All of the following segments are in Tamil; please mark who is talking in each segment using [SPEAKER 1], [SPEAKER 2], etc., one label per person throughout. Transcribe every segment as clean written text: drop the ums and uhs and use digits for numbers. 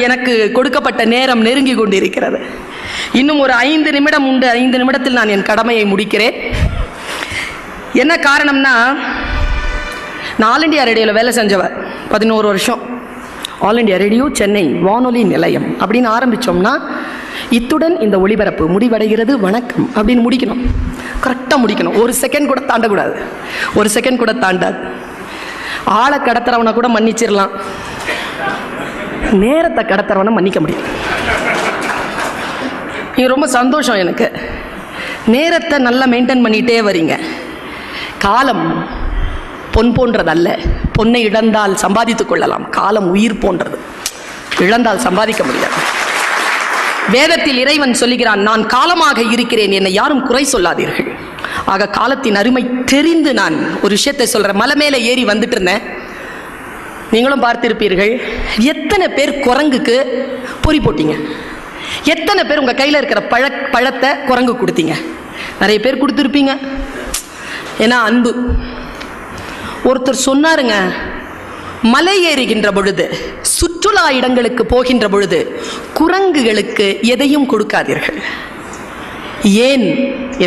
[SPEAKER 1] எனக்கு கொடுக்கப்பட்ட நேரம் நெருங்கி கொண்டிருக்கிறது. இன்னும் ஒரு 5 நிமிடம் உண்டு. 5 நிமிடத்தில் நான் என் கடமையை முடிக்கிறேன். என்ன காரணம்னா, நான் ஆல் இண்டியா ரேடியோவில் வேலை செஞ்சவர் 11 வருஷம். ஆல் இண்டியா ரேடியோ சென்னை வானொலி நிலையம் அப்படின்னு ஆரம்பித்தோம்னா, இத்துடன் இந்த ஒளிபரப்பு முடிவடைகிறது, வணக்கம் அப்படின்னு முடிக்கணும். கரெக்டாக முடிக்கணும். 1 செகண்ட் கூட தாண்டக்கூடாது. 1 செகண்ட் கூட தாண்டாது. ஆளை கடத்துறவனை கூட மன்னிச்சிடலாம், நேரத்தை கடத்துறவனை மன்னிக்க முடியும். இது ரொம்ப சந்தோஷம் எனக்கு. நேரத்தை நல்லா மெயின்டைன் பண்ணிகிட்டே வரீங்க. காலம் பொன் போன்றதல்ல. பொன்னை இழந்தால் சம்பாதித்துக் கொள்ளலாம். காலம் உயிர் போன்றது, இழந்தால் சம்பாதிக்க முடியாது. வேதத்தில் இறைவன் சொல்லுகிறான், நான் காலமாக இருக்கிறேன், என்னை யாரும் குறை சொல்லாதீர்கள். ஆக காலத்தின் அருமை தெரிந்து நான் ஒரு விஷயத்தை சொல்கிறேன். மலை மேலே ஏறி வந்துட்டு இருந்தேன். நீங்களும் பார்த்திருப்பீர்கள், எத்தனை பேர் குரங்குக்கு பொறி போட்டீங்க? எத்தனை பேர் உங்கள் கையில் இருக்கிற பழத்தை குரங்கு கொடுத்தீங்க? நிறைய பேர் கொடுத்துருப்பீங்க. ஏன்னா அன்பு. ஒருத்தர் சொன்னாருங்க, மலை ஏறுகின்ற பொழுது, சுற்றுலா இடங்களுக்கு போகின்ற பொழுது குரங்குகளுக்கு எதையும் கொடுக்காதீர்கள். ஏன்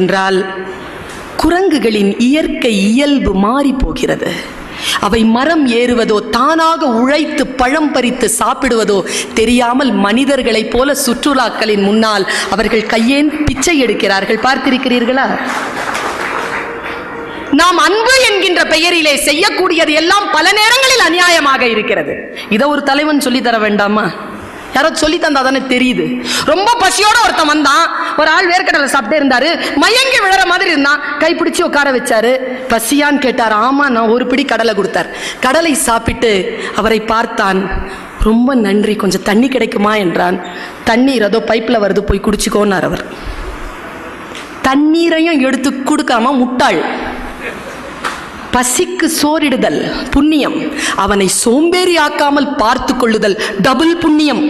[SPEAKER 1] என்றால், குரங்குகளின் இயற்கை இயல்பு மாறி போகிறது. அவை மரம் ஏறுவதோ தானாக உழைத்து பழம் பறித்து சாப்பிடுவதோ தெரியாமல் மனிதர்களைப் போல சுற்றுலாக்களின் முன்னால் அவர்கள் கையேன் பிச்சை எடுக்கிறார்கள். பார்த்திருக்கிறீர்களா? நாம் அன்பு என்கின்ற பெயரிலே செய்யக்கூடியது எல்லாம் பல நேரங்களில் அநியாயமாக இருக்கிறது. இதை ஒரு தலைவன் சொல்லி தர வேண்டாமா? யாரோ சொல்லி தந்தா தானே தெரியுது. ரொம்ப பசியோட ஒருத்தன் வந்தான். ஒரு ஆள் வேர்க்கடலை சாப்பிட்டே இருந்தாரு. மயங்கி விழற மாதிரி இருந்தான். கைப்பிடிச்சு உட்கார வச்சாரு. பசியான்னு கேட்டார். ஆமா, நான் ஒரு பிடி கடலை கொடுத்தார். கடலை சாப்பிட்டு அவரை பார்த்தான். ரொம்ப நன்றி, கொஞ்சம் தண்ணி கிடைக்குமா என்றான். தண்ணீர் அதோ பைப்பில் வருது, போய் குடிச்சுக்கோன்னார் அவர். தண்ணீரையும் எடுத்து கொடுக்காம முட்டாள். பசிக்கு சோறிடுதல் புண்ணியம், அவனை சோம்பேறி ஆக்காமல் பார்த்து கொள்ளுதல் டபுள் புண்ணியம்.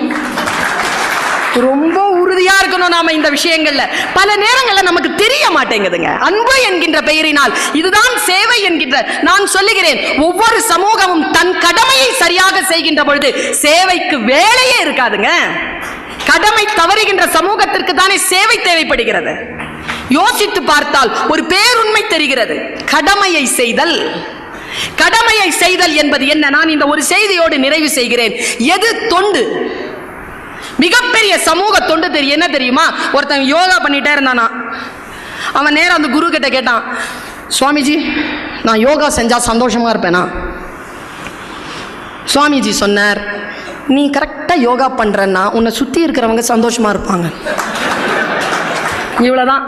[SPEAKER 1] ரொம்ப உறுதியா இருக்கணும் நாம இந்த விஷயங்கள்ல. பல நேரங்கள்ல நமக்கு தெரிய மாட்டேங்குதுங்க. அன்பு என்கின்ற பெயரினால் இதுதான் சேவை என்கின்ற. நான் சொல்லுகிறேன், ஒவ்வொரு சமூகமும் தன் கடமையை சரியாக செய்கின்ற பொழுது சேவைக்கு வேலையே இருக்காதுங்க. கடமை தவறுகின்ற சமூகத்திற்கு தானே சேவை தேவைப்படுகிறது. யோசித்து பார்த்தால் ஒரு பேருண்மை தெரிகிறது. கடமையை செய்தல், கடமையை செய்தல் என்பது என்ன? நான் இந்த ஒரு செய்தியோடு நிறைவு செய்கிறேன். எது தொண்டு? மிகப்பெரிய சமூக தொண்டு தெரியும். என்ன தெரியுமா? ஒருத்தன் யோகா பண்ணிட்டே இருந்தானா, அவன் நேரம் அந்த குரு கிட்ட கேட்டான், சுவாமிஜி நான் யோகா செஞ்சா சந்தோஷமா இருப்பேனா? சுவாமிஜி சொன்னார், நீ கரெக்டா யோகா பண்றன்னா உன்னை சுத்தி இருக்கிறவங்க சந்தோஷமா இருப்பாங்க. இவ்வளவுதான்.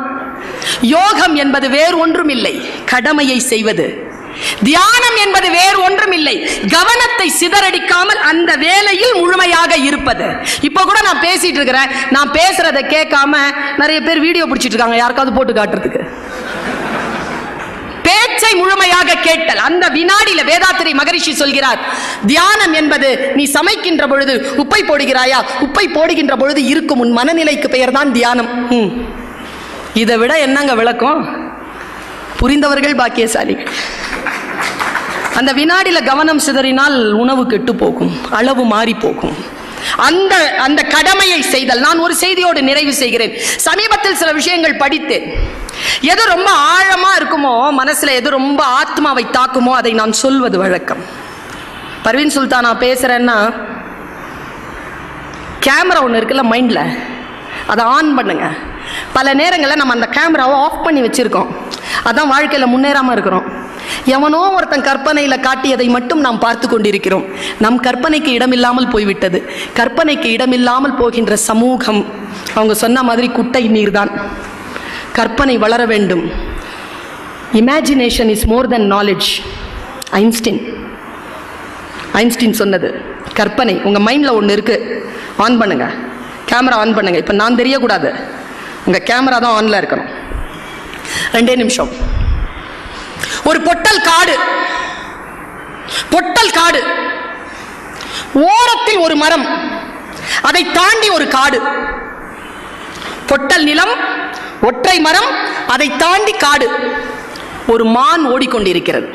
[SPEAKER 1] யோகம் என்பது வேறு ஒன்றும் இல்லை, கடமையை செய்வது. தியானம் என்பது வேறு ஒன்றும் இல்லை, கவனத்தை சிதறடிக்காமல் அந்த வேலையில் முழுமையாக இருப்பது. இப்போ கூட நான் பேசிட்டு இருக்கிறேன், நான் பேசுறதை கேட்காம நிறைய பேர் வீடியோ பிடிச்சிட்டு இருக்காங்க, யாருக்காவது போட்டு காட்டுறதுக்கு. பேச்சை முழுமையாக கேட்டல். அந்த வினாடியில வேதாத்திரி மகரிஷி சொல்கிறார், தியானம் என்பது நீ சமைக்கின்ற பொழுது உப்பை போடுகிறாயா, உப்பை போடுகின்ற பொழுது இருக்கும் உன் மனநிலைக்கு பெயர் தான் தியானம். இதை விட என்னங்க விளக்கம்? புரிந்தவர்கள் பாக்கியசாலிகள். அந்த வினாடியில கவனம் சிதறினால் உணவு கெட்டு போகும், அளவு மாறி போகும். அந்த கடமையை செய்தல். நான் ஒரு செய்தியோடு நிறைவு செய்கிறேன். சமீபத்தில் சில விஷயங்கள் படித்தேன். எது ரொம்ப ஆழமா இருக்குமோ மனசுல, எது ரொம்ப ஆத்மாவை தாக்குமோ அதை நான் சொல்வது வழக்கம். பர்வீன் சுல்தானா பேசுறேன்னா, கேமரா ஒன்று இருக்குல்ல மைண்ட்ல, அதை ஆன் பண்ணுங்க. பல நேரங்களில் நம்ம அந்த கேமராவை ஆஃப் பண்ணி வச்சிருக்கோம், அதான் வாழ்க்கையில் முன்னேறாமல் இருக்கிறோம். எவனோ ஒருத்தன் கற்பனையில் காட்டியதை மட்டும் நாம் பார்த்து கொண்டிருக்கிறோம். நம் கற்பனைக்கு இடமில்லாமல் போய்விட்டது. கற்பனைக்கு இடமில்லாமல் போகின்ற சமூகம், அவங்க சொன்ன மாதிரி குட்டை நீர் தான். கற்பனை வளர வேண்டும். Imagination is more then knowledge. Einstein சொன்னது. கற்பனை உங்கள் மைண்டில் ஒன்று இருக்குது, ஆன் பண்ணுங்க, கேமரா ஆன் பண்ணுங்க. இப்போ நான் தெரியக்கூடாது, உங்கள் கேமரா தான் ஆன்ல இருக்கணும். 2 நிமிஷம். ஒரு பொட்டல் காடு, ஓரத்தில் ஒரு மரம், அதை தாண்டி ஒரு காடு. பொட்டல் நிலம், ஒற்றை மரம், அதை தாண்டி காடு. ஒரு மான் ஓடிக்கொண்டிருக்கிறது.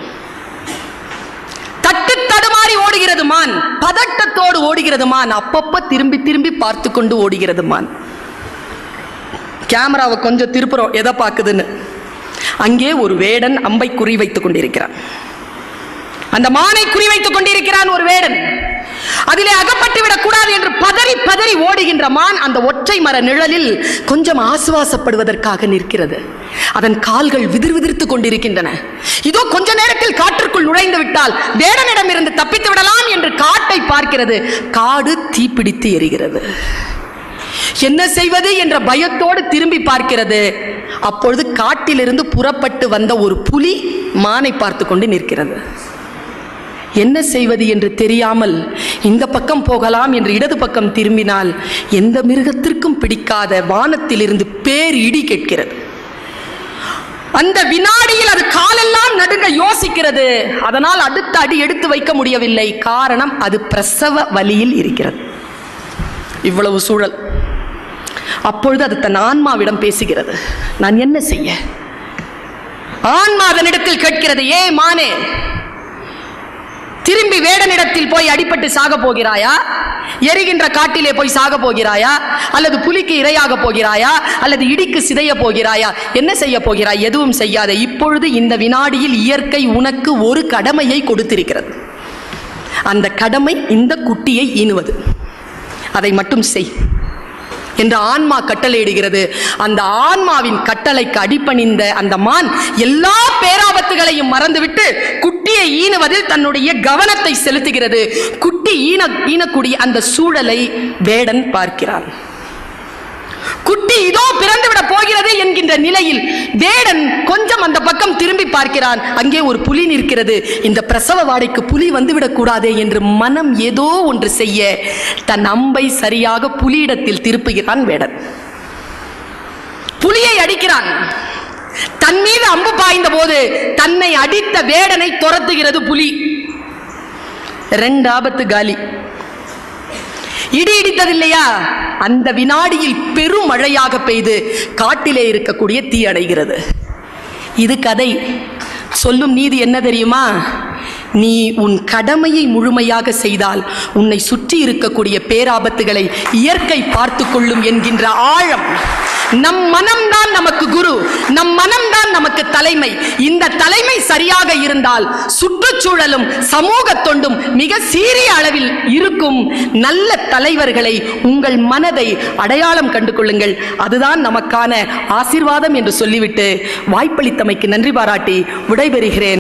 [SPEAKER 1] தட்டு தடுமாறி தடுமாறி ஓடுகிறது மான், பதட்டத்தோடு ஓடுகிறது மான், அப்பப்ப திரும்பி திரும்பி பார்த்து கொண்டு ஓடுகிறது மான். கேமராவை கொஞ்சம் திருப்புறோம், எதை பார்க்குதுன்னு. அங்கே ஒரு வேடன் அம்பை குறி வைத்துக் கொண்டிருக்கிறான். அந்த மானை குறிவைத்துக் கொண்டிருக்கிறான் ஒரு வேடன். அதிலே அகப்பட்டு விடக் கூடாது என்று பதறி பதறி ஓடுகின்ற மான் அந்த ஒற்றை மர நிழலில் கொஞ்சம் ஆசுவாசப்படுவதற்காக நிற்கிறது. அதன் கால்கள் விதிர் விதிர்த்துக் கொண்டிருக்கின்றன. இதோ கொஞ்ச நேரத்தில் காற்றுக்குள் நுழைந்து விட்டால் வேடனிடம் இருந்து தப்பித்து விடலாம் என்று காட்டை பார்க்கிறது. காடு தீப்பிடித்து எரிகிறது. என்ன செய்வது என்ற பயத்தோடு திரும்பி பார்க்கிறது. அப்பொழுது காட்டிலிருந்து புறப்பட்டு வந்த ஒரு புலி மானை பார்த்து கொண்டு நிற்கிறது. என்ன செய்வது என்று தெரியாமல் இந்த பக்கம் போகலாம் என்று இடது பக்கம் திரும்பினால் எந்த மிருகத்திற்கும் பிடிக்காத வானத்திலிருந்து பேர் இடி கேட்கிறது. அந்த வினாடியில் அது காலெல்லாம் நடுங்க யோசிக்கிறது. அதனால் அடுத்த அடி எடுத்து வைக்க முடியவில்லை. காரணம், அது பிரசவ வலியில் இருக்கிறது. இவ்வளவு சூழல். அப்பொழுது அது தன் ஆன்மாவிடம் பேசுகிறது. நான் என்ன செய்ய? ஆன்மா அதனிடத்தில் கேட்கிறது, ஏ மானே, திரும்பி வேடனிடத்தில் போய் அடிபட்டு சாக போகிறாயா? எரிகின்ற காட்டிலே போய் சாக போகிறாயா? அல்லது புலிக்கு இரையாக போகிறாயா? அல்லது இடிக்கு சிதைய போகிறாயா? என்ன செய்ய போகிறாய்? எதுவும் செய்யாத. இப்பொழுது இந்த வினாடியில் இயற்கை உனக்கு ஒரு கடமையை கொடுத்திருக்கிறது. அந்த கடமை இந்த குட்டியை ஈனுவது. அதை மட்டும் செய் என்று ஆன்மா கட்டளையிடுகிறது. அந்த ஆன்மாவின் கட்டளைக்கு அடிபணிந்த அந்த மான் எல்லா பேராபத்துகளையும் மறந்துவிட்டு குட்டியை ஈனுவதில் தன்னுடைய கவனத்தை செலுத்துகிறது. குட்டி ஈனக்கூடிய அந்த சூழலை வேடன் பார்க்கிறான். குட்டி இதோ பிறந்துவிட போகிறது என்கின்ற நிலையில் வேடன் கொஞ்சம் அந்த பக்கம் திரும்பி பார்க்கிறான். அங்கே ஒரு புலி நிற்கிறது. இந்த பிரசவ வாடைக்கு புலி வந்துவிடக் கூடாதே என்று மனம் ஏதோ ஒன்று செய்ய தன் அம்பை சரியாக புலியிடத்தில் திருப்புகிறான் வேடன். புலியை அடிக்கிறான். தன் மீது அம்பு பாய்ந்த போது தன்னை அடித்த வேடனை துரத்துகிறது புலி. 2 ஆபத்து காலி. இடி இடித்ததில்லையா? அந்த வினாடியில் பெரும் மழையாக பெய்து காட்டிலே இருக்கக்கூடிய தீ அடைகிறது. இது கதை. சொல்லும் நீதி என்ன தெரியுமா? நீ உன் கடமையை முழுமையாக செய்தால் உன்னை சுற்றி இருக்கக்கூடிய பேராபத்துகளை இயற்கை பார்த்து கொள்ளும் என்கின்ற ஆழம். நம் மனம்தான் நமக்கு குரு, நம் மனம்தான் நமக்கு தலைமை. இந்த தலைமை சரியாக இருந்தால் சுற்றுச்சூழலும் சமூக தொண்டும் மிக சீரிய அளவில் இருக்கும். நல்ல தலைவர்களை உங்கள் மனதை அடையாளம் கண்டு கொள்ளுங்கள். அதுதான் நமக்கான ஆசீர்வாதம் என்று சொல்லிவிட்டு வாய்ப்பளித்தமைக்கு நன்றி பாராட்டி விடைபெறுகிறேன்.